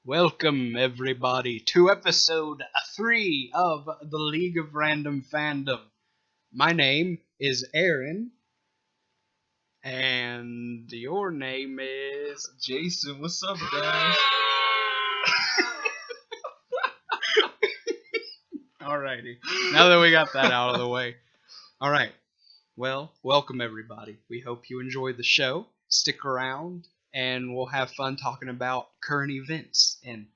Welcome, everybody, to episode 3 of the League of Random Fandom. My name is Aaron, and your name is Jason. What's up, guys? Alrighty, now that we got that out of the way. Alright, well, welcome, everybody. We hope you enjoyed the show. Stick around, and we'll have fun talking about current events and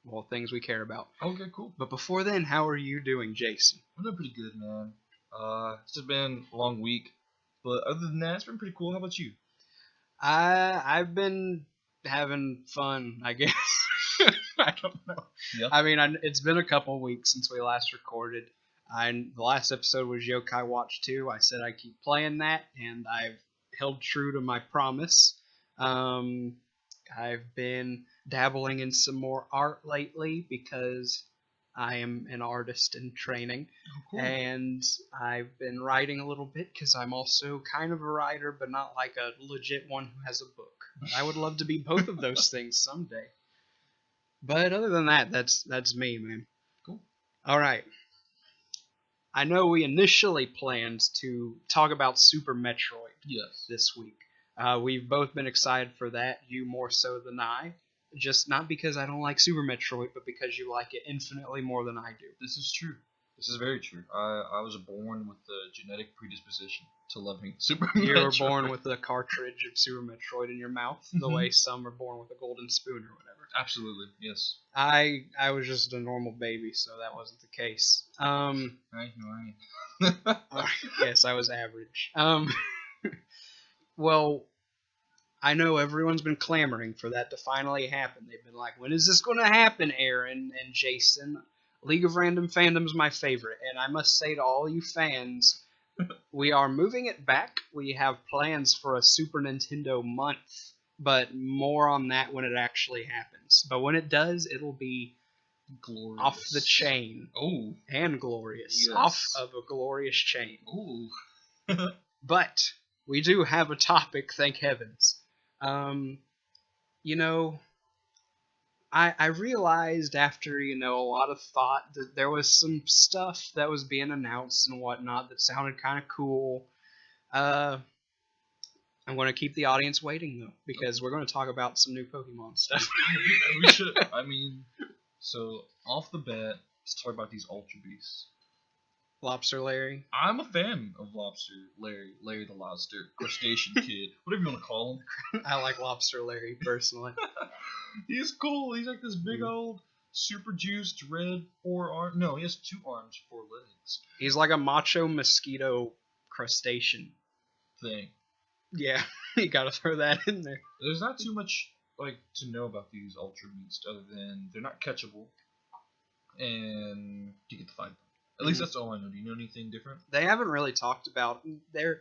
well, things we care about. Okay, cool. But before then, how are you doing, Jason? I'm doing pretty good, man. It's just been a long week, but other than that, it's been pretty cool. How about you? I've been having fun, I guess. I don't know. Yeah. I mean, it's been a couple weeks since we last recorded. The last episode was Yokai Watch 2. I said I'd keep playing that, and I've held true to my promise. I've been dabbling in some more art lately because I am an artist in training. Oh, cool. And I've been writing a little bit because I'm also kind of a writer, but not like a legit one who has a book. But I would love to be both of those things someday. But other than that, that's me, man. Cool. All right. I know we initially planned to talk about Super Metroid this week. We've both been excited for that, you more so than I. Just not because I don't like Super Metroid, but because you like it infinitely more than I do. This is true. This is very true. I was born with the genetic predisposition to loving Super Metroid. You were born with a cartridge of Super Metroid in your mouth, the way some are born with a golden spoon or whatever. Absolutely, yes. I was just a normal baby, so that wasn't the case. Right. Yes, I was average. Well, I know everyone's been clamoring for that to finally happen. They've been like, when is this going to happen, Aaron and Jason? League of Random Fandom's my favorite, and I must say to all you fans, we are moving it back. We have plans for a Super Nintendo month, but more on that when it actually happens. But when it does, it'll be Glorious. off the chain. Oh. And glorious. Yes. Off of a glorious chain. Ooh. But we do have a topic, thank heavens. I realized after, a lot of thought that there was some stuff that was being announced and whatnot that sounded kind of cool. I'm going to keep the audience waiting, though, because we're going to talk about some new Pokemon stuff. We should. I mean, so, off the bat, let's talk about these Ultra Beasts. Lobster Larry. I'm a fan of Lobster Larry the Lobster, Crustacean Kid, whatever you want to call him. I like Lobster Larry, personally. He's cool. He's like this big old, super juiced red 4 arm. No, he has 2 arms, 4 legs. He's like a macho mosquito crustacean Thing. Yeah, you gotta throw that in there. There's not too much to know about these Ultra Beasts other than they're not catchable, and you get to fight them. At least that's all I know. Do you know anything different? They haven't really talked about there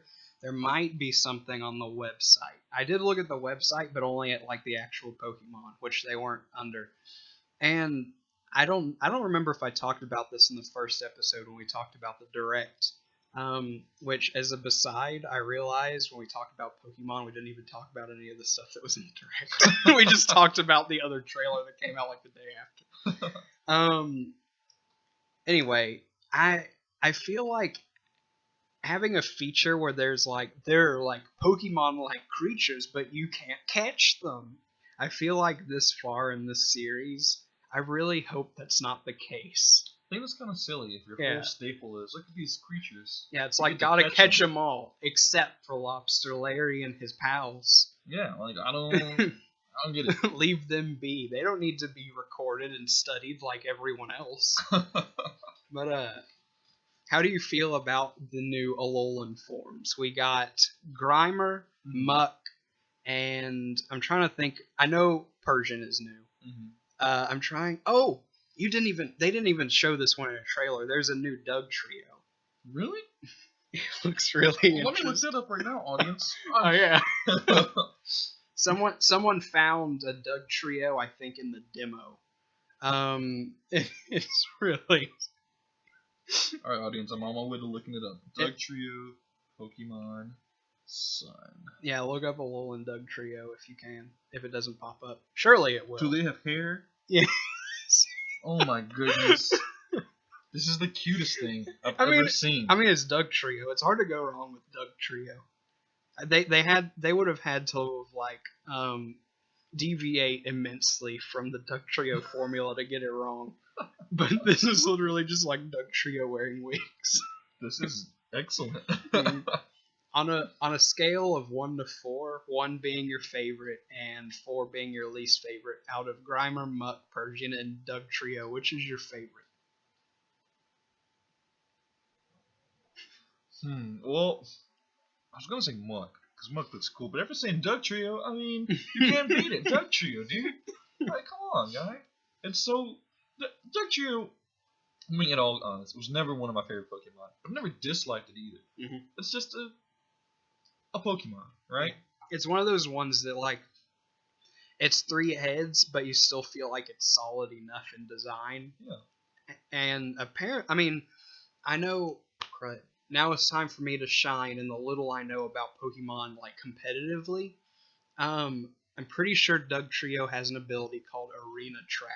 might be something on the website. I did look at the website, but only at the actual Pokemon, which they weren't under. And I don't remember if I talked about this in the first episode when we talked about the Direct. Which, as a beside, I realized when we talked about Pokemon, we didn't even talk about any of the stuff that was in the Direct. We just talked about the other trailer that came out the day after. Anyway, I feel like having a feature where there are Pokemon-like creatures, but you can't catch them. I feel like this far in this series, I really hope that's not the case. I think that's kind of silly if your whole staple is, look at these creatures. Yeah, it's gotta catch them all, except for Lobster Larry and his pals. Yeah, I don't get it. Leave them be. They don't need to be recorded and studied like everyone else. But, how do you feel about the new Alolan forms? We got Grimer, Muck, and I'm trying to think. I know Persian is new. I'm trying. Oh, they didn't even show this one in a trailer. There's a new Doug trio. Really? It looks really interesting. Let me look that up right now, audience. Oh, yeah. Someone found a Doug trio, I think, in the demo. It's really... Alright, audience, I'm on my way to looking it up. Doug trio, Pokemon Sun. Yeah, look up Alolan Doug trio if you can. If it doesn't pop up. Surely it will. Do they have hair? Yeah. Oh my goodness. This is the cutest thing I've ever seen. I mean, it's Doug Trio. It's hard to go wrong with Doug Trio. They would have had to like deviate immensely from the Doug Trio formula to get it wrong. But this is literally just like Doug Trio wearing wigs. This is excellent. On a scale of 1 to 4, 1 being your favorite and 4 being your least favorite, out of Grimer, Muck, Persian, and Doug Trio, which is your favorite? Well, I was gonna say Muck, because Muck looks cool, but after saying Doug Trio, I mean, you can't beat it. Doug Trio, dude. Like, come on, guy. And so, Doug Trio, I mean, in all honesty, was never one of my favorite Pokemon. I've never disliked it either. Mm-hmm. It's just a Pokemon, right? It's one of those ones that, like, it's 3 heads, but you still feel like it's solid enough in design. Yeah. And I mean, I know, now it's time for me to shine in the little I know about Pokemon, like, competitively. I'm pretty sure Doug Trio has an ability called Arena Trap.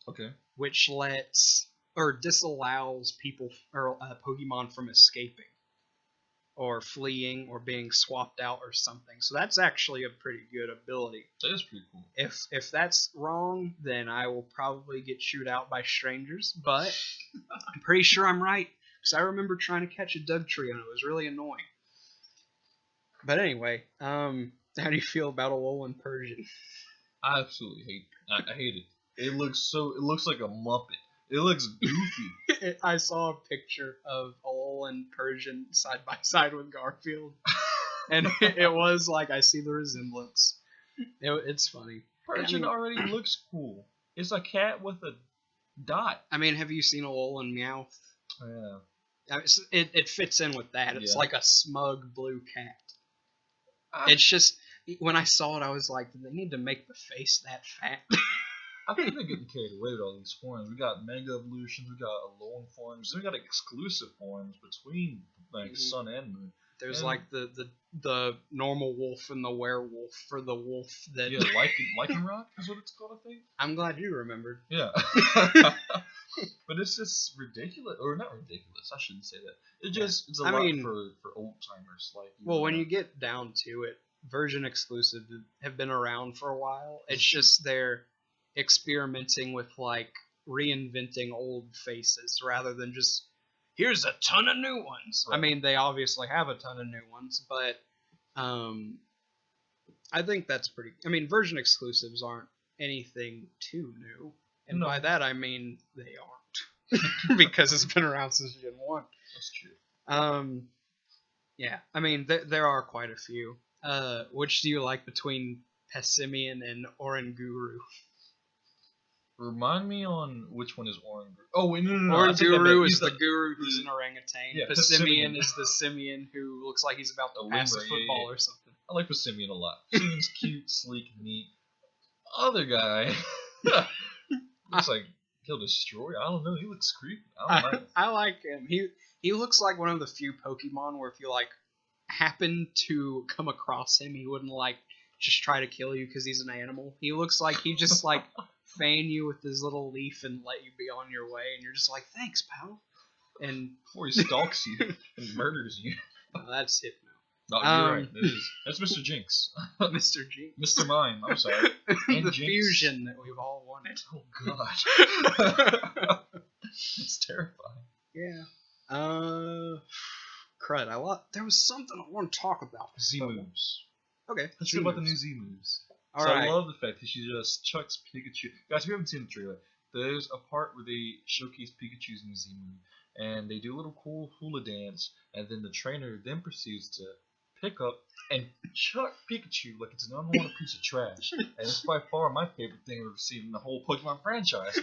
Okay. Which lets, or disallows people, or Pokemon from escaping. Or fleeing, or being swapped out, or something. So that's actually a pretty good ability. That is pretty cool. If that's wrong, then I will probably get chewed out by strangers. But I'm pretty sure I'm right, because I remember trying to catch a Doug Trio, and it was really annoying. But anyway, how do you feel about Alolan Persian? I absolutely hate it. I hate it. It looks like a Muppet. It looks goofy. I saw a picture of Alolan Persian side by side with Garfield, and it was like, I see the resemblance. It's funny. Persian already looks cool. It's a cat with a dot. I mean, have you seen Alolan Meowth? Yeah. It fits in with that. It's like a smug blue cat. I, It's just, when I saw it, I was like, do they need to make the face that fat? I think they're getting carried away with all these forms. We got Mega Evolutions, we got Alolan forms, then we got exclusive forms between like Sun and Moon. There's like the normal wolf and the werewolf for the wolf that. Yeah, Lycanroc is what it's called, I think. I'm glad you remembered. Yeah. But it's just ridiculous, or not ridiculous. I shouldn't say that. It's a lot for old timers. Like, when you get down to it, version exclusives have been around for a while. It's just they're experimenting with like reinventing old faces rather than just here's a ton of new ones. Right. I mean, they obviously have a ton of new ones, but I think that's pretty. I mean, version exclusives aren't anything too new, and by that I mean they aren't because it's been around since Gen 1. That's true. Yeah, I mean there are quite a few. Which do you like between Pessimian and Oranguru? Remind me on which one is Oranguru. Oh wait, no. Oranguru is the guru who's an orangutan. Yeah, Pessimian is the simian who looks like he's about to pass a football or something. I like Pessimian a lot. Pessimian's cute, sleek, neat. Other guy looks like he'll destroy. I don't know. He looks creepy. I like him. He looks like one of the few Pokemon where if you like happen to come across him, he wouldn't like just try to kill you because he's an animal. He looks like he just like fan you with his little leaf and let you be on your way, and you're just like, thanks, pal. And before he stalks you and murders you. That's Hypno. No, you're right. That's Mr. Jinx. Mr. Jinx. Mr. Mime. I'm sorry. And the Jinx. Fusion that we've all wanted. Oh god. It's terrifying. Yeah. Crud. There was something I want to talk about. Z moves. Okay. Let's talk about the new Z moves. Alright. I love the fact that she just chucks Pikachu. Guys, if you haven't seen the trailer, there's a part where they showcase Pikachu's new Z move, and they do a little cool hula dance, and then the trainer then proceeds to pick up and chuck Pikachu like it's an unwanted piece of trash. And it's by far my favorite thing we've seen in the whole Pokemon franchise.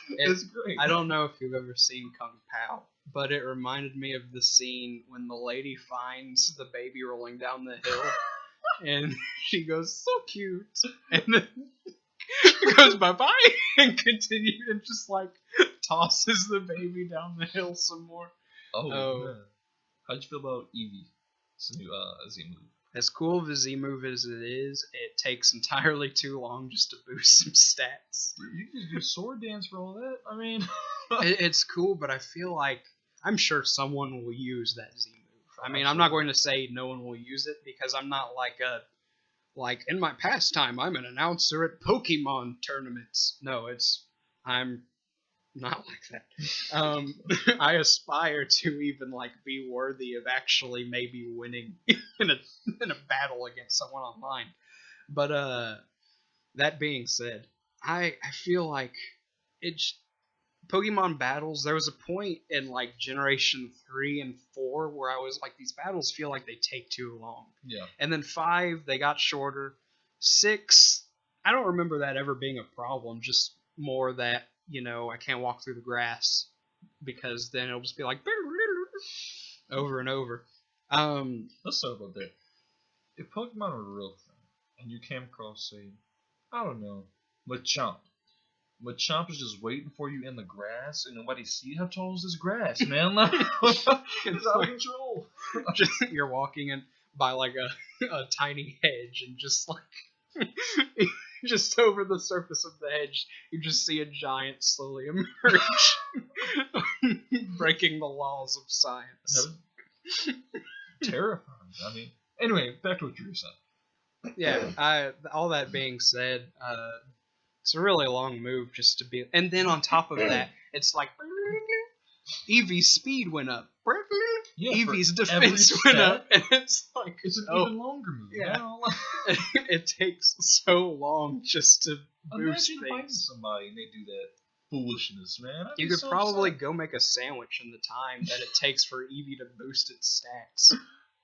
It's great. I don't know if you've ever seen Kung Pao, but it reminded me of the scene when the lady finds the baby rolling down the hill, and she goes, so cute, and then goes bye-bye, and continues and just like tosses the baby down the hill some more. Oh. Man. How'd you feel about Eevee? It's a new Z move. As cool of a Z move as it is, it takes entirely too long just to boost some stats. You can just do sword dance for all that. I mean, It's cool, but I feel like I'm sure someone will use that Z move. I mean, I'm not going to say no one will use it because I'm not like in my pastime I'm an announcer at Pokemon tournaments. No, I'm not like that. I aspire to even like be worthy of actually maybe winning in a battle against someone online. But that being said, I feel like it's Pokemon battles. There was a point in like Generation 3 and 4 where I was like, these battles feel like they take too long. yeah. And then 5, they got shorter. 6, I don't remember that ever being a problem. Just more that I can't walk through the grass because then it'll just be like over and over. Let's talk about that. If Pokemon were a real thing, and you came across, say, I don't know, Machamp. Machamp is just waiting for you in the grass, and nobody see how tall is this grass, man. It's out of control. Just, you're walking in by like a tiny hedge, and just like just over the surface of the hedge, you just see a giant slowly emerge, breaking the laws of science. Terrifying. I mean, anyway, back to what you were saying. Yeah, all that being said, it's a really long move just to be, and then on top of that, it's like Eevee's speed went up. Yeah, Eevee's for every defense went stat, up, and it's like it's an even longer move. Yeah. Now. It takes so long just to boost Imagine fighting things. somebody and they do that foolishness, man. I'd You be could so probably upset. go make a sandwich in the time that it takes for Eevee to boost its stats.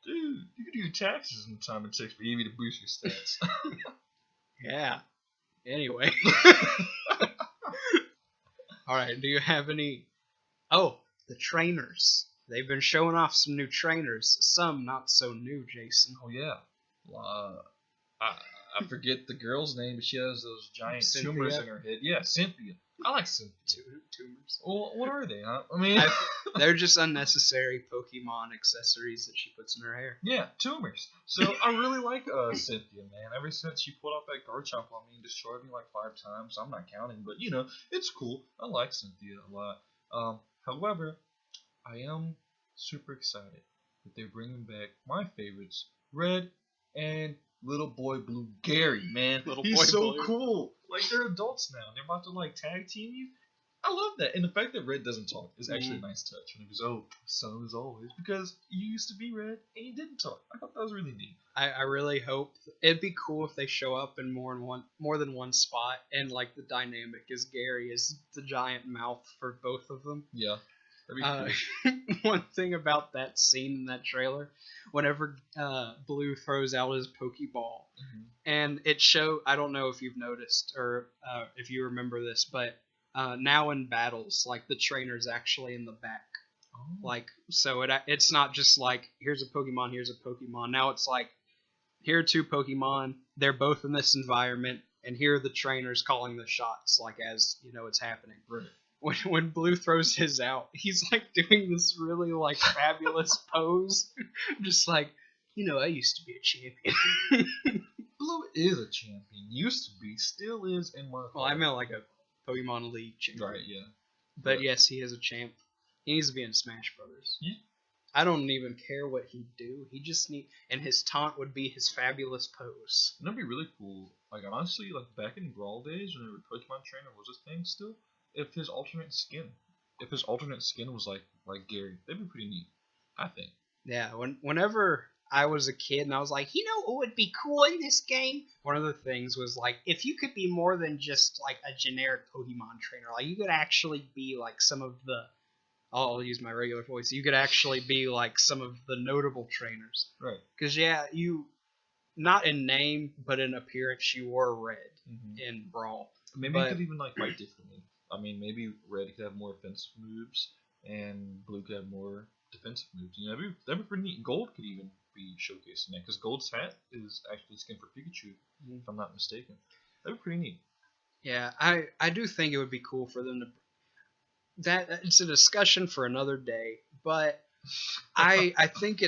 Dude, you could do your taxes in the time it takes for Eevee to boost your stats. Yeah. Anyway. Alright, do you have any... Oh, the trainers. They've been showing off some new trainers. Some not so new, Jason. Oh yeah. I forget the girl's name, but she has those giant Cynthia? tumors in her head. Yeah, Cynthia. I like Cynthia. Tumors. Well, what are they, huh? I mean, They're just unnecessary Pokemon accessories that she puts in her hair. yeah, tumors. So I really like Cynthia, man. Ever since she pulled out that Garchomp on me and destroyed me like 5 times, I'm not counting, but it's cool. I like Cynthia a lot. However, I am super excited that they're bringing back my favorites, Red and Little Boy Blue Gary, man. He's so cool. Like, they're adults now. They're about to, like, tag team you. I love that. And the fact that Red doesn't talk is actually a nice touch. When he goes, oh, so as always. Because you used to be Red and you didn't talk. I thought that was really neat. I really hope it'd be cool if they show up in more than one spot, and like the dynamic is Gary is the giant mouth for both of them. Yeah. That'd be cool. One thing about that scene in that trailer, whenever Blue throws out his Pokeball, and it I don't know if you've noticed or if you remember this, but now in battles, like the trainer's actually in the back. Oh. Like, so it's not just like, here's a Pokemon, here's a Pokemon. Now it's like, here are 2 Pokemon, they're both in this environment, and here are the trainers calling the shots, like, as, it's happening. Right. When Blue throws his out, he's, like, doing this really, like, fabulous pose. Just like, I used to be a champion. Blue is a champion. Used to be, still is in my heart. Well, I meant like a Pokemon League champion. Right, yeah. But yes, he is a champ. He needs to be in Smash Brothers. Yeah. I don't even care what he'd do. He just and his taunt would be his fabulous pose. That'd be really cool. Like, honestly, like back in Brawl days, when Pokemon Trainer was a thing still, if his alternate skin was like Gary, that'd be pretty neat. I think. Yeah. Whenever I was a kid and I was like, what would be cool in this game? One of the things was like, if you could be more than just like a generic Pokemon trainer, like you could actually be like some of the. I'll use my regular voice. You could actually be like some of the notable trainers. Right. Because, you, not in name, but in appearance, you were Red in Brawl. Maybe you could even like fight differently. I mean, maybe Red could have more offensive moves, and Blue could have more defensive moves. That'd be pretty neat. Gold could even be showcased in that, because Gold's hat is actually skin for Pikachu, if I'm not mistaken. That'd be pretty neat. Yeah, I do think it would be cool for them to. It's a discussion for another day, but I think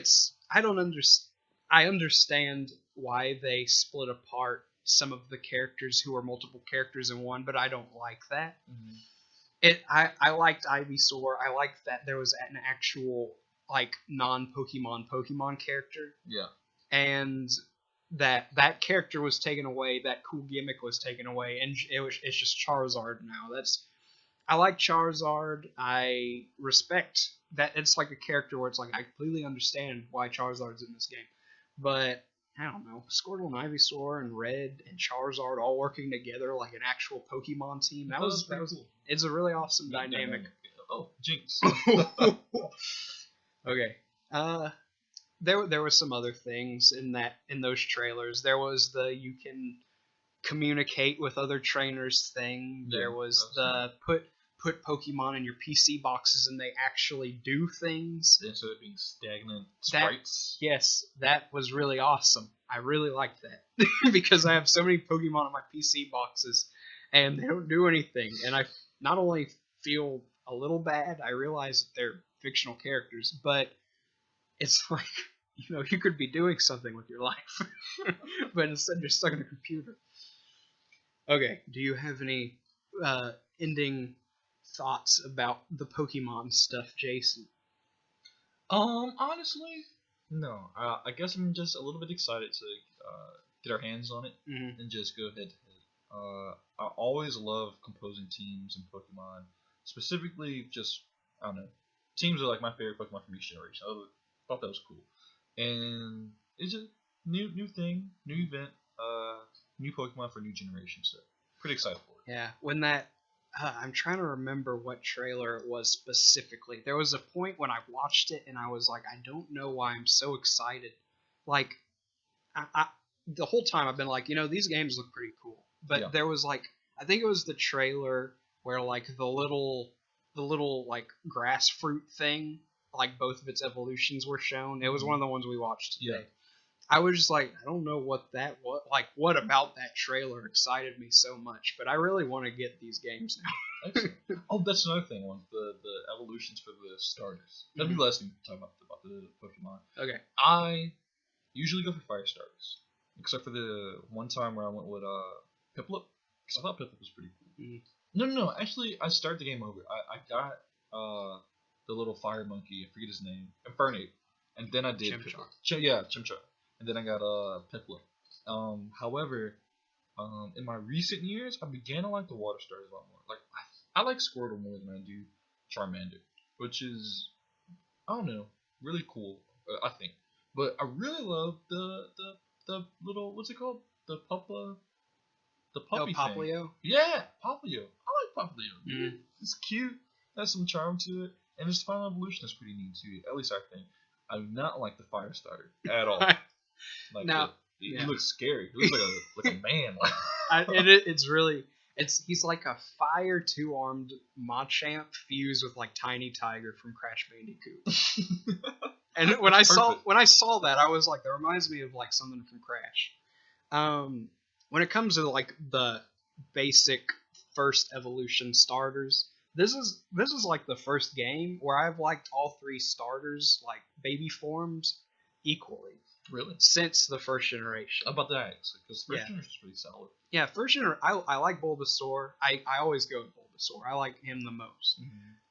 I don't understand. I understand why they split apart some of the characters who are multiple characters in one, but I don't like that. I liked Ivysaur. I liked that there was an actual like non-Pokemon character, Yeah. and that character was taken away. That cool gimmick was taken away, and it's just Charizard now. I like Charizard. I respect that it's like a character where it's like I completely understand why Charizard's in this game, but I don't know, Squirtle and Ivysaur and Red and Charizard all working together like an actual Pokemon team. That was cool. It's a really awesome dynamic. Oh, Jinx. Okay. There was some other things in those trailers. There was the you can communicate with other trainers thing. Yeah, There was that's the put Pokemon in your PC boxes and they actually do things. Instead of being stagnant sprites. Yes, that was really awesome. I really liked that because I have so many Pokemon in my PC boxes and they don't do anything. And I not only feel a little bad, I realize that they're fictional characters, but it's like, you could be doing something with your life, but instead you're stuck in a computer. Okay, do you have any ending thoughts about the Pokemon stuff, Jason? Honestly, no. I guess I'm just a little bit excited to get our hands on it and just go head to head. I always love composing teams in Pokemon. Specifically, just, I don't know, teams are like my favorite Pokemon from each generation. I thought that was cool. And it's a new thing, new event, new Pokemon for new generation. So pretty excited for it. Yeah, when that I'm trying to remember what trailer it was specifically. There was a point when I watched it and I was like, I don't know why I'm so excited. Like, I the whole time I've been like, these games look pretty cool. But there was like, I think it was the trailer where like the little like grass fruit thing, like both of its evolutions were shown. It was one of the ones we watched today. Yeah. I was just like, I don't know what what about that trailer excited me so much, but I really want to get these games now. Oh, that's another thing. The evolutions for the starters. That'd be the last thing to talk about the Pokemon. Okay. I usually go for fire starters, except for the one time where I went with Piplup, because I thought Piplup was pretty cool. No. Actually, I started the game over. I got the little fire monkey. I forget his name. Infernape, and then I did Chimchar. Chimchar. And then I got Piplup. However, in my recent years, I began to like the water starters a lot more. Like I like Squirtle more than I do Charmander, which is, I don't know, really cool. I think, but I really love the little, what's it called? The puppy thing. Poplio? Yeah, Poplio. I like Poplio. It's cute. Has some charm to it, and its final evolution is pretty neat too. At least I think. I do not like the fire starter at all. Like now, he looks scary. He looks like a man. He's like a fire 2-armed Machamp fused with like Tiny Tiger from Crash Bandicoot. And when I saw that, I was like, that reminds me of like something from Crash. When it comes to like the basic first evolution starters, this is like the first game where I've liked all 3 starters, like baby forms, equally. Really? Since the first generation. How about that? Because the first generation is pretty solid. Yeah, first generation. I like Bulbasaur. I always go with Bulbasaur. I like him the most.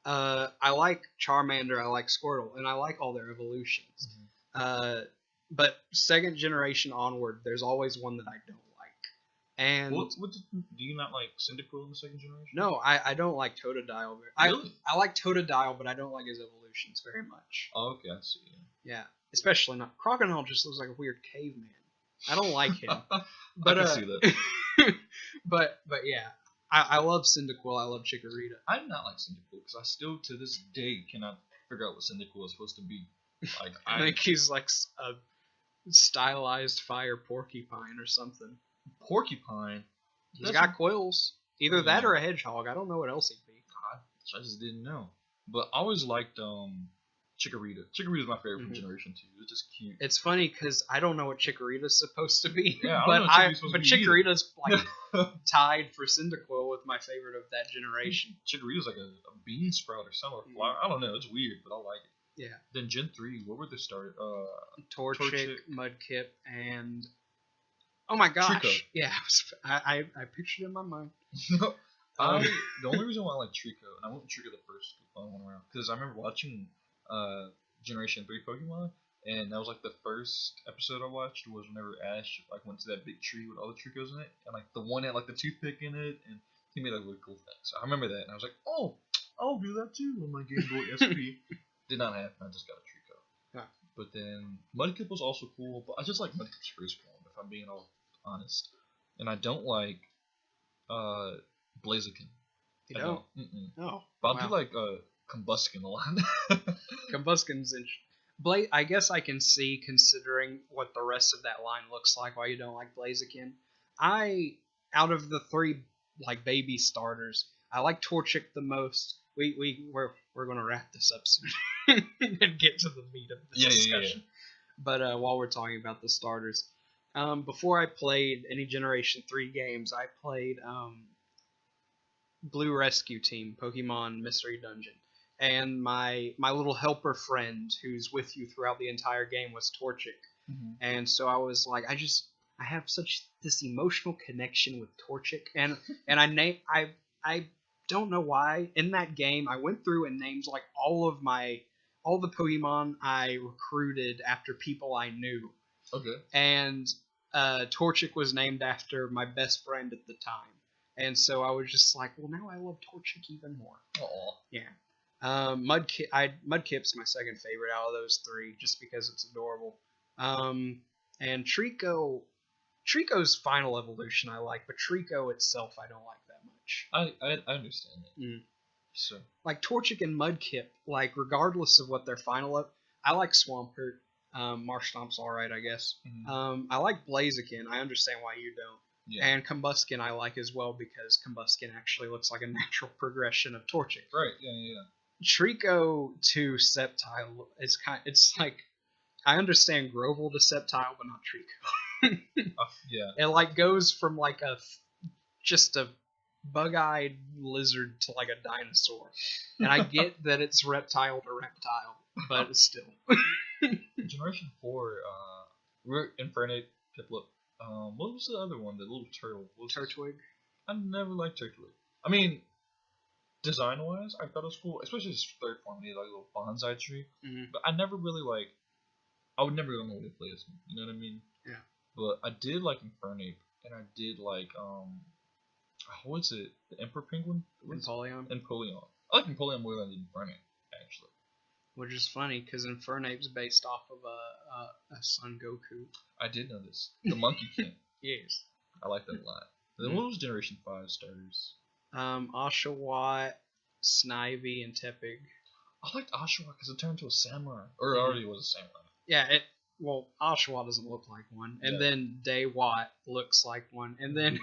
I like Charmander. I like Squirtle, and I like all their evolutions. But second generation onward, there's always one that I don't like. And do you not like Cyndaquil in the second generation? No, I don't like Totodile. Really? I like Totodile, but I don't like his evolutions very much. Oh, okay, I see. Yeah, especially not Crocodile. Just looks like a weird caveman. I don't like him. But I can see that. but yeah, I love Cyndaquil. I love Chikorita. I do not like Cyndaquil because I still to this day cannot figure out what Cyndaquil is supposed to be. Like I think he's like a stylized fire porcupine or something. Porcupine? He's got quills. Either that or a hedgehog. I don't know what else he'd be. I just didn't know. But I always liked Chikorita. Chikorita is my favorite from Generation 2. It's just cute. It's funny because I don't know what Chikorita's supposed to be. Yeah, but Chikorita's like tied for Cyndaquil with my favorite of that generation. Chikorita's like a bean sprout or something. I don't know. It's weird, but I like it. Yeah. Then Gen 3, what were the start? Torchic, Mudkip, and oh my gosh, Trico. yeah, I pictured it in my mind. The only reason why I like Trico, and I went with Trico the first one around, because I remember watching Generation 3 Pokemon, and that was like the first episode I watched was whenever Ash like went to that big tree with all the Tricos in it, and like the one had like the toothpick in it, and he made like really cool things. So I remember that, and I was like, oh, I'll do that too on my Game Boy SP. Did not happen. I just got a Trico. Yeah. But then Mudkip was also cool, but I just like Mudkip's first form, if I'm being all honest. And I don't like Blaziken. You don't? Oh. But I do like Combuskin a lot. Combuskin's I guess I can see, considering what the rest of that line looks like, why you don't like Blaziken. Out of the three like baby starters, I like Torchic the most. We're gonna wrap this up soon and get to the meat of the discussion. Yeah. But while we're talking about the starters, before I played any Generation 3 games, I played Blue Rescue Team, Pokemon Mystery Dungeon. And my little helper friend who's with you throughout the entire game was Torchic. Mm-hmm. And so I was like, I have such this emotional connection with Torchic, and I don't know why. In that game, I went through and named like all the Pokemon I recruited after people I knew. Okay. And Torchic was named after my best friend at the time. And so I was just like, well, now I love Torchic even more. Aww. Yeah. Mudkip's my second favorite out of those three, just because it's adorable. And Trico's final evolution I like, but Trico itself I don't like that much. I understand that. Mm. So like Torchic and Mudkip, like regardless of what their final I like Swampert. Marshstomp's alright, I guess. Mm-hmm. I like Blaziken. I understand why you don't. Yeah. And Combuskin I like as well, because Combuskin actually looks like a natural progression of Torchic. Right, yeah. Trico to Sceptile is it's like, I understand Grovyle to Sceptile, but not Trico. Yeah. It like goes from like just a bug-eyed lizard to like a dinosaur. And I get that it's reptile to reptile, but still. Generation 4, we're Infernape, Piplup. What was the other one? The little turtle. Turtwig? I never liked Turtwig. I mean, design-wise, I thought it was cool, especially his third form. He had like a little bonsai tree. Mm-hmm. But I never really I would never know what to play as him. You know what I mean? Yeah. But I did like Infernape, and I did like what's it? The Emperor Penguin? Empoleon. I like Empoleon more than Infernape, actually. Which is funny, because Infernape's based off of a Son Goku. I did know this. The Monkey King. Yes. I like that a lot. Then what was Generation 5 starters? Oshawott, Snivy, and Tepig. I liked Oshawott because it turned into a samurai. Or it already was a samurai. Yeah, Oshawott doesn't look like one. And then Daywott looks like one. And then,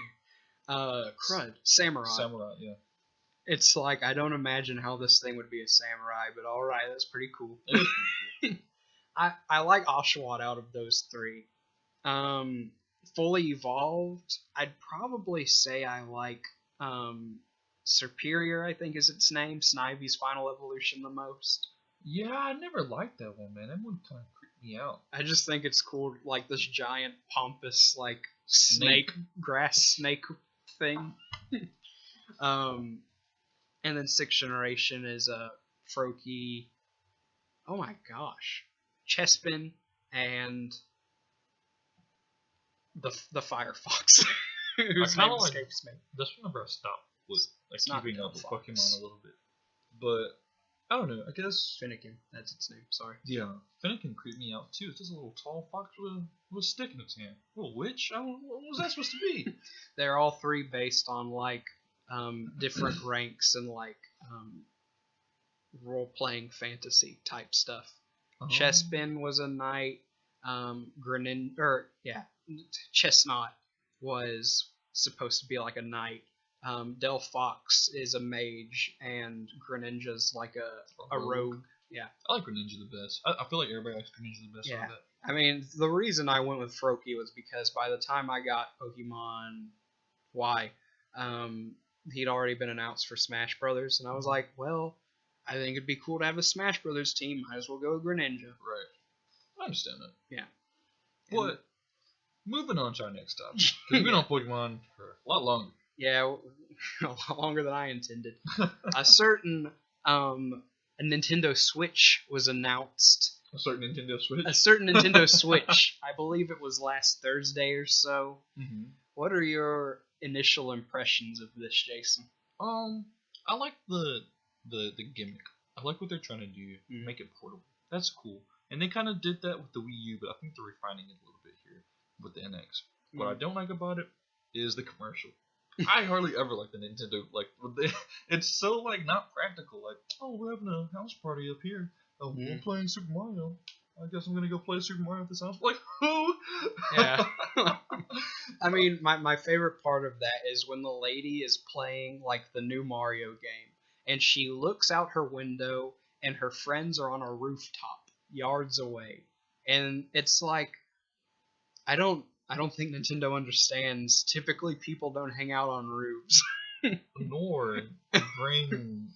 Samurai. Samurai, yeah. It's like, I don't imagine how this thing would be a samurai, but alright, that's pretty cool. It is pretty cool. I like Oshawott out of those three. Fully evolved, I'd probably say I like Superior, I think is its name, Snivy's final evolution the most. Yeah, I never liked that one, man. That one kind of creeped me out. I just think it's cool, like this giant, pompous, like, grass snake thing. And then 6th generation is Froakie, oh my gosh, Chespin, and the Firefox, whose name escapes me. That's whenever I stopped with keeping up with Pokemon a little bit. But I don't know. I guess Finnegan. That's its name. Sorry. Yeah, Finnegan creeped me out too. It's just a little tall fox with a stick in its hand. A little witch. What was that supposed to be? They're all three based on like different ranks and like role-playing fantasy type stuff. Chespin was a knight. Chestnut was supposed to be like a knight. Delphox is a mage, and Greninja's like a rogue. Yeah. I like Greninja the best. I feel like everybody likes Greninja the best. Yeah. I mean, the reason I went with Froakie was because by the time I got Pokemon Y, he'd already been announced for Smash Brothers, and I was like, well, I think it'd be cool to have a Smash Brothers team. Might as well go with Greninja. Right. I understand that. Yeah. But moving on to our next topic. 'Cause we've been on Pokemon for a lot longer. Yeah, a lot longer than I intended. A certain a Nintendo Switch was announced. A certain Nintendo Switch. A certain Nintendo Switch. I believe it was last Thursday or so. Mm-hmm. What are your initial impressions of this, Jason? I like the gimmick. I like what they're trying to do. Make it portable. That's cool. And they kind of did that with the Wii U, but I think they're refining it a little bit here with the NX. What I don't like about it is the commercial. I hardly ever like the Nintendo. Like, it's so like not practical. Like, oh, we're having a house party up here. Oh, we're playing Super Mario. I guess I'm gonna go play Super Mario at this house. Like, who? Yeah. I mean, my favorite part of that is when the lady is playing like the new Mario game, and she looks out her window, and her friends are on a rooftop yards away, and it's like, I don't think Nintendo understands. Typically, people don't hang out on roofs. Nor bring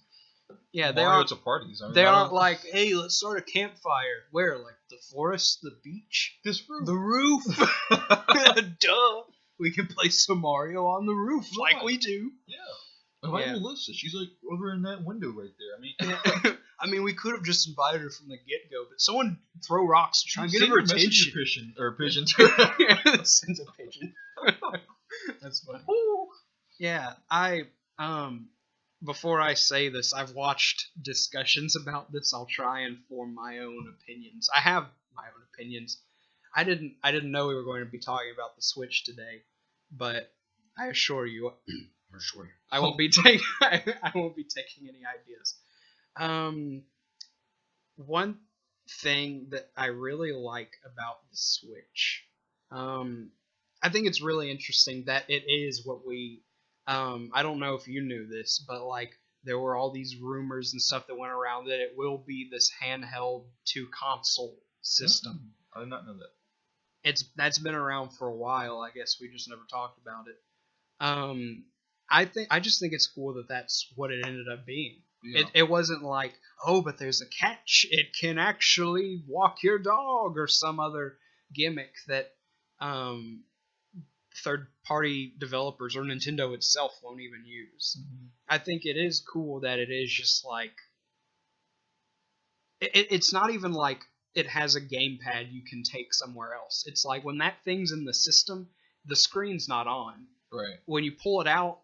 Yeah, Mario to parties. I mean, they aren't like, hey, let's start a campfire. Where? Like the forest, the beach, this roof. the roof. Duh. We can play some Mario on the roof like we do. Yeah. Invite Melissa. She's like over in that window right there. I mean, we could have just invited her from the get-go, but someone throw rocks to try and get her attention. Pigeon or pigeon. Sends a pigeon. That's funny. Yeah, before I say this, I've watched discussions about this. I'll try and form my own opinions. I have my own opinions. I didn't know we were going to be talking about the Switch today, but I assure you, I won't be taking any ideas. One thing that I really like about the Switch, I think it's really interesting that it is what we. I don't know if you knew this, but like there were all these rumors and stuff that went around that it will be this handheld to console system. I did not know that. That's been around for a while. I guess we just never talked about it. I just think it's cool that that's what it ended up being. Yeah. It wasn't like, oh, but there's a catch. It can actually walk your dog or some other gimmick that third-party developers or Nintendo itself won't even use. Mm-hmm. I think it is cool that it is just like it's not even like it has a gamepad you can take somewhere else. It's like when that thing's in the system, the screen's not on. Right. When you pull it out,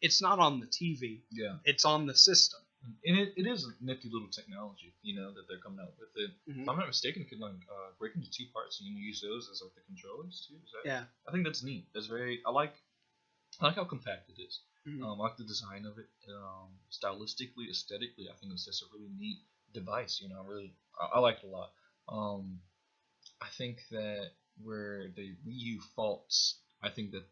it's not on the TV. Yeah. It's on the system. And it is a nifty little technology, that they're coming out with it. Mm-hmm. If I'm not mistaken, it can break into two parts, and you can use those as like the controllers too. Yeah. I think that's neat. That's very. I like how compact it is. Mm-hmm. I like the design of it. Stylistically, aesthetically, I think it's just a really neat device. I like it a lot. I think that where the Wii U faults, I think that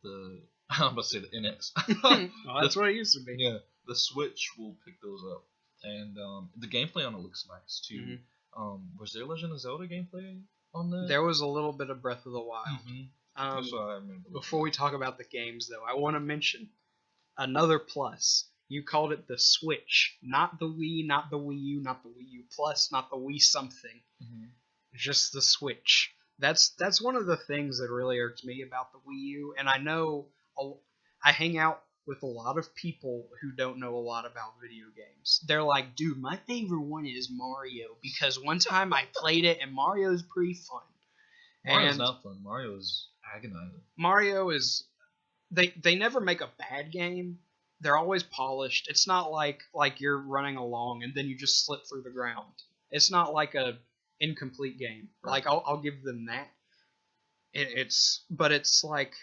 I'm about to say the NX. Well, that's what it used to be. Yeah. The Switch will pick those up, and the gameplay on it looks nice too. Mm-hmm. Was there Legend of Zelda gameplay on that? There was a little bit of Breath of the Wild. Mm-hmm. That's what I remember. Before we talk about the games, though, I want to mention another plus. You called it the Switch, not the Wii, not the Wii U, not the Wii U Plus, not the Wii something. Mm-hmm. Just the Switch. That's one of the things that really irks me about the Wii U, and I know I hang out with a lot of people who don't know a lot about video games. They're like, dude, my favorite one is Mario, because one time I played it and Mario's pretty fun. Mario's not fun. Mario's agonizing. Mario is... They never make a bad game. They're always polished. It's not like you're running along and then you just slip through the ground. It's not like a incomplete game. Right. Like, I'll give them that. But it's like...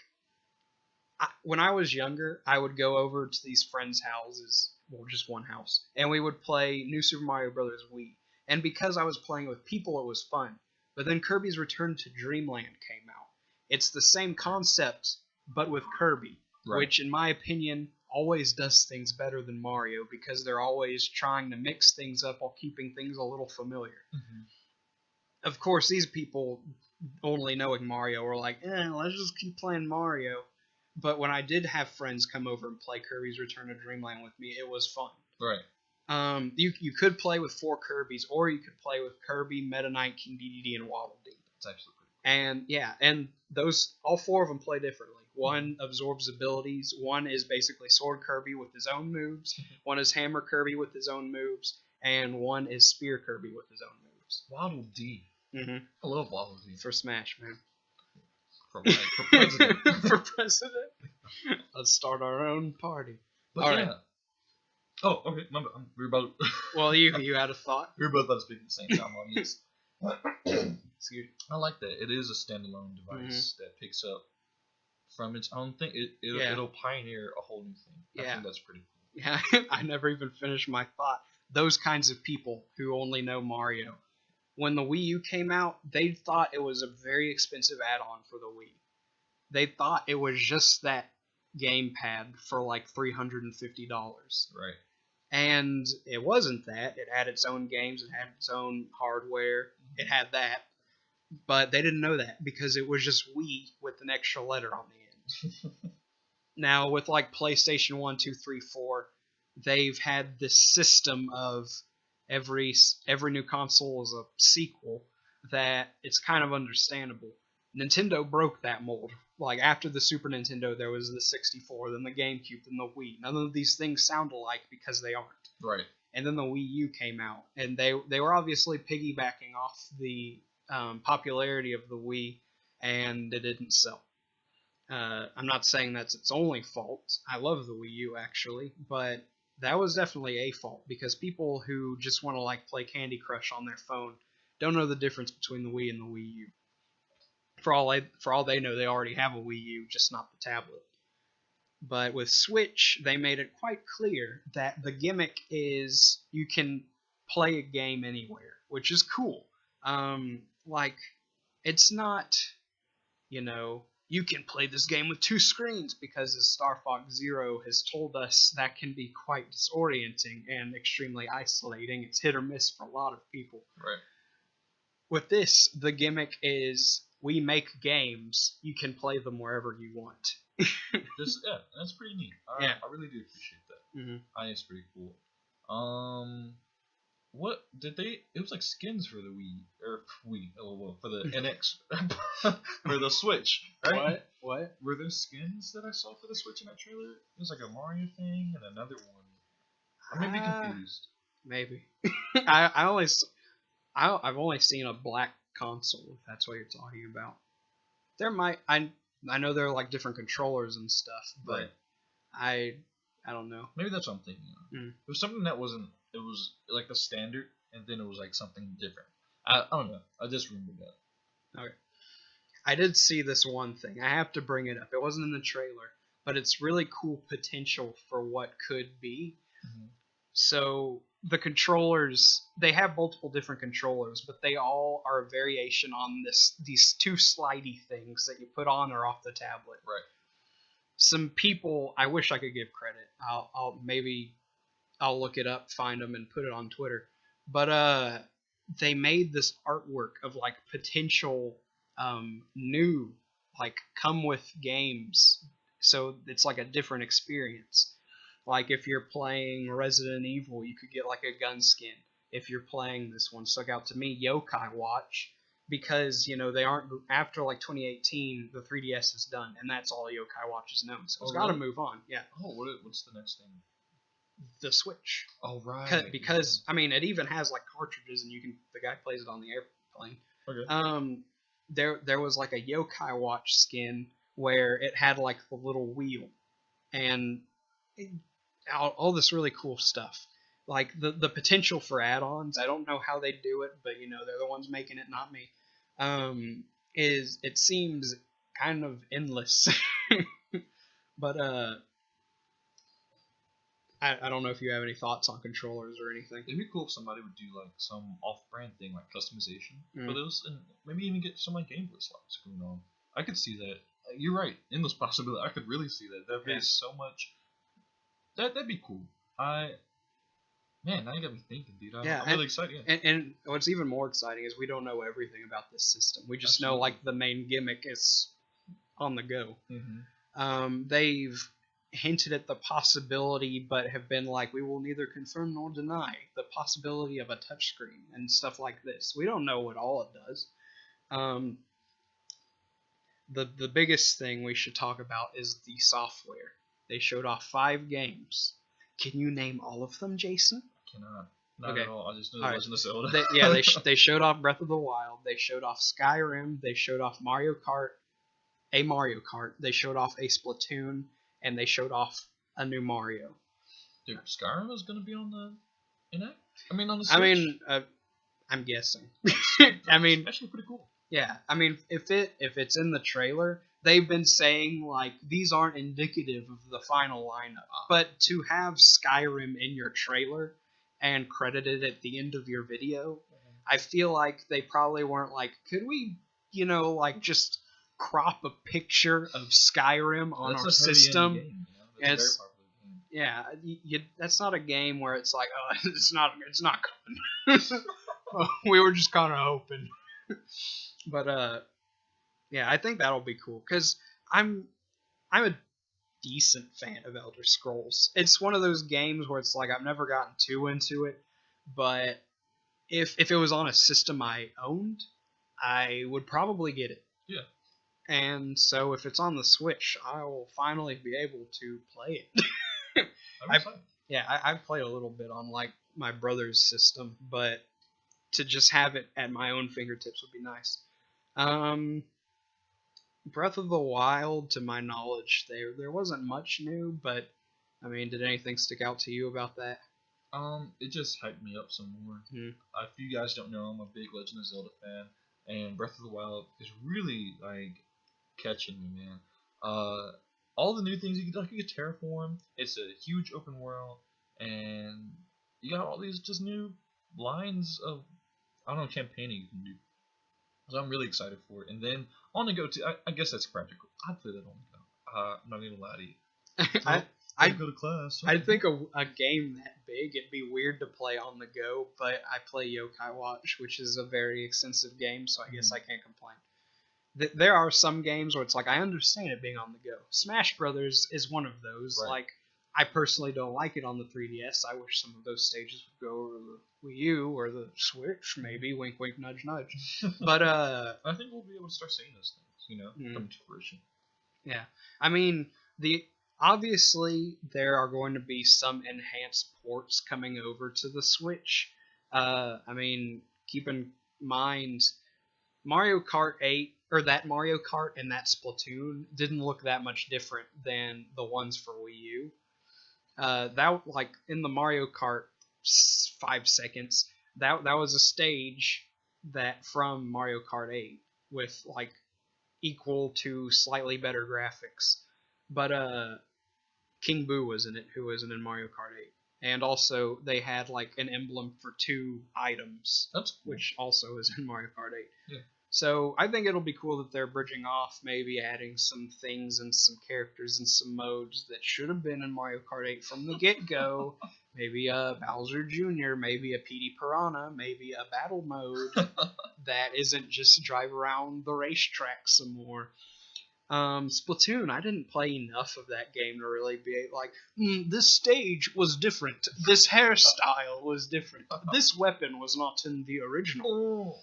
when I was younger, I would go over to these friends' houses, well, just one house, and we would play New Super Mario Bros. Wii. And because I was playing with people, it was fun. But then Kirby's Return to Dreamland came out. It's the same concept, but with Kirby, right. Which, in my opinion, always does things better than Mario, because they're always trying to mix things up while keeping things a little familiar. Mm-hmm. Of course, these people, only knowing Mario, are like, let's just keep playing Mario. But when I did have friends come over and play Kirby's Return to Dreamland with me, it was fun. Right. You could play with 4 Kirby's, or you could play with Kirby, Meta Knight, King Dedede, and Waddle Dee. It's actually pretty And yeah, and those all 4 of them play differently. One absorbs abilities. One is basically Sword Kirby with his own moves. One is Hammer Kirby with his own moves, and one is Spear Kirby with his own moves. Waddle Dee. Mm-hmm. I love Waddle Dee. For Smash, man. For president. For president. Let's start our own party. But all yeah. right. Oh, okay. We were about. Well, you had a thought. We were both about to speak at the same time, audience. Excuse me. I like that. It is a standalone device that picks up from its own thing. It'll pioneer a whole new thing. I think that's pretty cool. Yeah, I never even finished my thought. Those kinds of people who only know Mario, when the Wii U came out, they thought it was a very expensive add-on for the Wii. They thought it was just that gamepad for like $350. Right. And it wasn't that. It had its own games. It had its own hardware. It had that. But they didn't know that because it was just Wii with an extra letter on the end. Now, with like PlayStation 1, 2, 3, 4, they've had this system of every new console is a sequel that it's kind of understandable. Nintendo broke that mold. Like, after the Super Nintendo, there was the 64, then the GameCube, then the Wii. None of these things sound alike because they aren't. Right. And then the Wii U came out, and they were obviously piggybacking off the popularity of the Wii, and it didn't sell. I'm not saying that's its only fault. I love the Wii U, actually, but that was definitely a fault, because people who just want to like play Candy Crush on their phone don't know the difference between the Wii and the Wii U. For all they know, they already have a Wii U, just not the tablet. But with Switch, they made it quite clear that the gimmick is you can play a game anywhere, which is cool. Like, it's not, you can play this game with 2 screens, because as Star Fox Zero has told us, that can be quite disorienting and extremely isolating. It's hit or miss for a lot of people. Right. With this, the gimmick is we make games. You can play them wherever you want. That's pretty neat. I really do appreciate that. Mm-hmm. I think it's pretty cool. What did they? It was like skins for the for the NX, for the Switch, right? What? Were there skins that I saw for the Switch in that trailer? It was like a Mario thing and another one. I may be confused. Maybe. I've only seen a black console, if that's what you're talking about. There might I know there are like different controllers and stuff, but I don't know. Maybe that's what I'm thinking of. It was something that wasn't. It was like the standard, and then it was like something different. I don't know. I just remembered that. Okay. I did see this one thing. I have to bring it up. It wasn't in the trailer, but it's really cool potential for what could be. Mm-hmm. So the controllers, they have multiple different controllers, but they all are a variation on these 2 slidey things that you put on or off the tablet. Right. Some people, I wish I could give credit. I'll look it up, find them, and put it on Twitter. But they made this artwork of like potential new, like, come with games. So it's like a different experience. Like, if you're playing Resident Evil, you could get like a gun skin. If you're playing this one, stuck out to me, Yokai Watch, because they aren't, after like 2018, the 3DS is done, and that's all Yokai Watch is known. So it's got to move on. Yeah. Oh, what's the next thing? The Switch. Oh, right. Because I mean, it even has like cartridges, and the guy plays it on the airplane. Okay. There was like a Yokai Watch skin where it had like the little wheel, and all this really cool stuff. Like the potential for add-ons. I don't know how they do it, but they're the ones making it, not me. It seems kind of endless. But I don't know if you have any thoughts on controllers or anything. It'd be cool if somebody would do like some off-brand thing, like customization for those, and maybe even get some like Game Boy slots going on. I could see that. You're right. Endless possibility. I could really see that. That'd be so much. That'd be cool. Man, now you got me thinking, dude. I'm really excited. Yeah. And what's even more exciting is we don't know everything about this system. We just know like the main gimmick is on the go. Mm-hmm. hinted at the possibility, but have been like, we will neither confirm nor deny the possibility of a touchscreen and stuff like this. We don't know what all it does. The biggest thing we should talk about is the software. They showed off 5 games. Can you name all of them, Jason? I cannot. Not at all. I just know the Legend of Zelda. They showed off Breath of the Wild. They showed off Skyrim. They showed off Mario Kart. They showed off a Splatoon, and they showed off a new Mario. Dude, Skyrim is going to be on the NX? I mean, on the Switch? I'm guessing. It's actually pretty cool. Yeah, I mean, if it's in the trailer, they've been saying like these aren't indicative of the final lineup, but to have Skyrim in your trailer and credited at the end of your video, I feel like they probably weren't like, could we, just crop a picture of Skyrim on our system? Game, That's a very popular game. Yeah, that's not a game where it's like, oh, it's not coming. We were just kind of hoping. But yeah, I think that'll be cool because I'm a decent fan of Elder Scrolls. It's one of those games where it's like I've never gotten too into it, but if it was on a system I owned, I would probably get it. Yeah. And so if it's on the Switch, I will finally be able to play it. I've played a little bit on like my brother's system, but to just have it at my own fingertips would be nice. Breath of the Wild, to my knowledge, there wasn't much new, but I mean, did anything stick out to you about that? It just hyped me up some more. If you guys don't know, I'm a big Legend of Zelda fan, and Breath of the Wild is really like catching me, man. All the new things you can terraform. It's a huge open world, and you got all these just new lines of campaigning you can do. So I'm really excited for it. And then on the go to, I guess that's practical. I'd play that on the go. I'm not gonna lie to you. I'd go to class. I think a game that big, it'd be weird to play on the go, but I play Yokai Watch, which is a very extensive game, so I guess I can't complain. There are some games where it's like, I understand it being on the go. Smash Brothers is one of those. Right. Like, I personally don't like it on the 3DS. I wish some of those stages would go over the Wii U or the Switch, maybe. Wink, wink, nudge, nudge. But I think we'll be able to start seeing those things, come to fruition. Yeah, I mean, obviously there are going to be some enhanced ports coming over to the Switch. I mean, keep in mind, Mario Kart 8 or that Mario Kart and that Splatoon didn't look that much different than the ones for Wii U. That, like, in the Mario Kart 5 seconds, that was a stage that from Mario Kart 8 with like equal to slightly better graphics. But King Boo was in it, who wasn't in Mario Kart 8. And also they had like an emblem for 2 items, which also is in Mario Kart 8. Yeah. So I think it'll be cool that they're bridging off, maybe adding some things and some characters and some modes that should have been in Mario Kart 8 from the get-go. Maybe a Bowser Jr., maybe a Petey Piranha, maybe a battle mode that isn't just drive around the racetrack some more. Splatoon, I didn't play enough of that game to really be like, this stage was different, this hairstyle was different, this weapon was not in the original.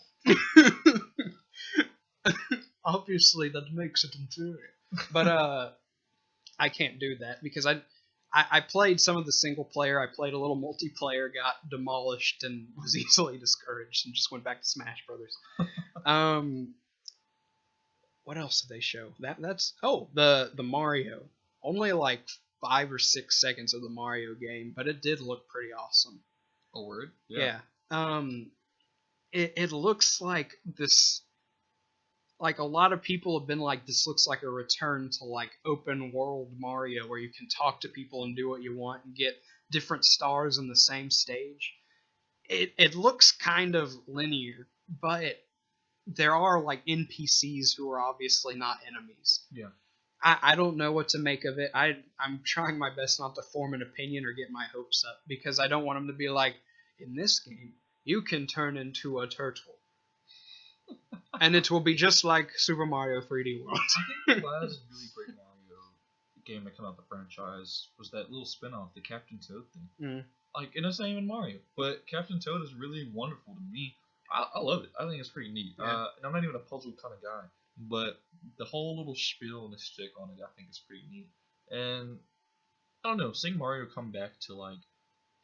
Obviously, that makes it inferior. But I can't do that because I played some of the single player. I played a little multiplayer, got demolished, and was easily discouraged, and just went back to Smash Brothers. What else did they show? That's the Mario. Only like 5 or 6 seconds of the Mario game, but it did look pretty awesome. A word? Yeah. It looks like this. Like, a lot of people have been like, this looks like a return to like open world Mario, where you can talk to people and do what you want and get different stars in the same stage. It looks kind of linear, but there are like NPCs who are obviously not enemies. Yeah. I don't know what to make of it. I'm trying my best not to form an opinion or get my hopes up, because I don't want them to be like, in this game, you can turn into a turtle. And it will be just like Super Mario 3D World. I think the last really great Mario game that came out the franchise was that little spin-off, the Captain Toad thing. Mm. Like, and it's not even Mario, but Captain Toad is really wonderful to me. I love it. I think it's pretty neat. Yeah. And I'm not even a puzzle kind of guy, but the whole little spiel and the stick on it, I think is pretty neat. And I don't know, seeing Mario come back to like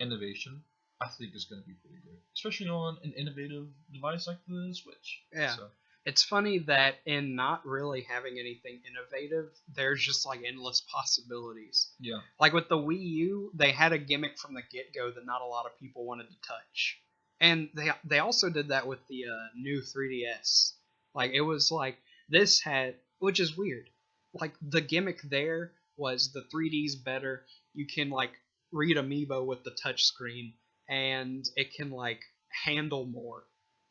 innovation, I think is going to be pretty great, especially on an innovative device like the Switch. Yeah. So, It's funny that in not really having anything innovative, there's just like endless possibilities. yeah. Like with the Wii U, they had a gimmick from the get-go that not a lot of people wanted to touch. And they also did that with the new 3DS. Like it was like this had, which is weird. Like the gimmick there was the 3D's better. You can like read Amiibo with the touch screen, and it can like handle more.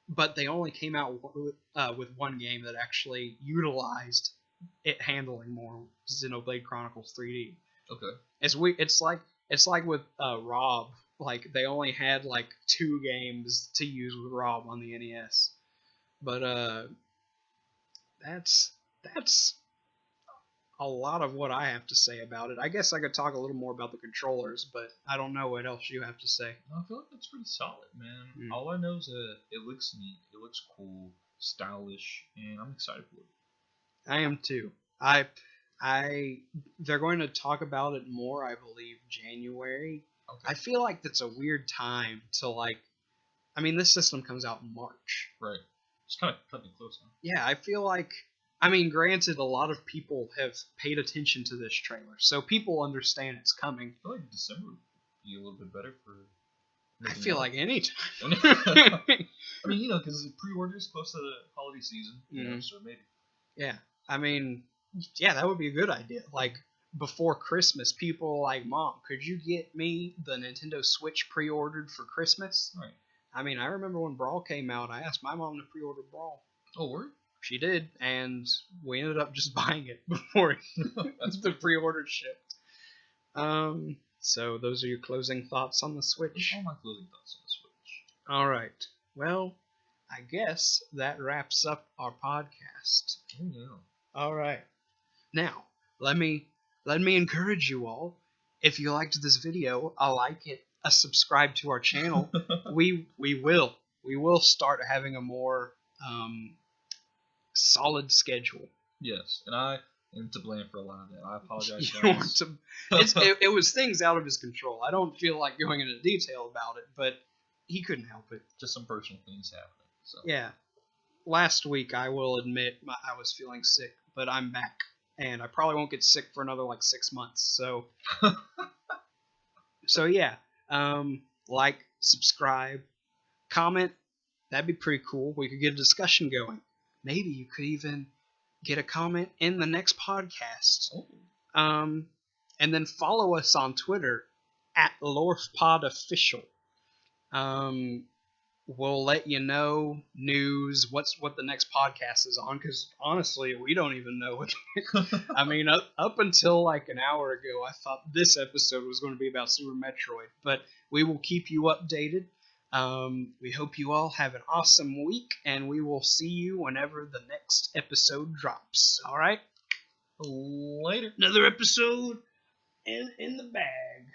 But they only came out with one game that actually utilized it handling more. Xenoblade Chronicles 3D. Okay. It's like with Rob. Like they only had like 2 games to use with Rob on the NES. But that's a lot of what I have to say about it. I guess I could talk a little more about the controllers, but I don't know what else you have to say. No, I feel like that's pretty solid, man. Mm. All I know is that it looks neat, it looks cool, stylish, and I'm excited for it. I am too. They're going to talk about it more, I believe, January. Okay. I feel like that's a weird time to like. I mean, this system comes out in March. Right. It's kind of cutting it close, huh? Yeah, I feel like. I mean, granted, a lot of people have paid attention to this trailer, so people understand it's coming. I feel like December would be a little bit better for. I feel like any time. I mean, you know, because pre-orders close to the holiday season, you know, so maybe. Yeah, I mean, yeah, that would be a good idea. Like before Christmas, people are like, "Mom, could you get me the Nintendo Switch pre-ordered for Christmas?" Right. I mean, I remember when Brawl came out, I asked my mom to pre-order Brawl. Oh, word? She did, and we ended up just buying it before the pre-order shipped. So those are your closing thoughts on the Switch. All my closing thoughts on the Switch. All right. Well, I guess that wraps up our podcast. Oh yeah. All right. Now, let me encourage you all. If you liked this video, a like it, a subscribe to our channel. we will start having a more solid schedule. Yes, and I am to blame for a lot of that. I apologize. You want to, it was things out of his control. I don't feel like going into detail about it, but he couldn't help it. Just some personal things happening. So. Yeah. Last week, I will admit, I was feeling sick, but I'm back. And I probably won't get sick for another, 6 months. So, so yeah. Like, subscribe, comment. That'd be pretty cool. We could get a discussion going. Maybe you could even get a comment in the next podcast. Oh. And then follow us on Twitter @LorfPodOfficial. We'll let you know news, what the next podcast is on, because honestly, we don't even know what. I mean, up until an hour ago, I thought this episode was going to be about Super Metroid, but we will keep you updated. We hope you all have an awesome week, and we will see you whenever the next episode drops. All right? Later. Another episode in the bag.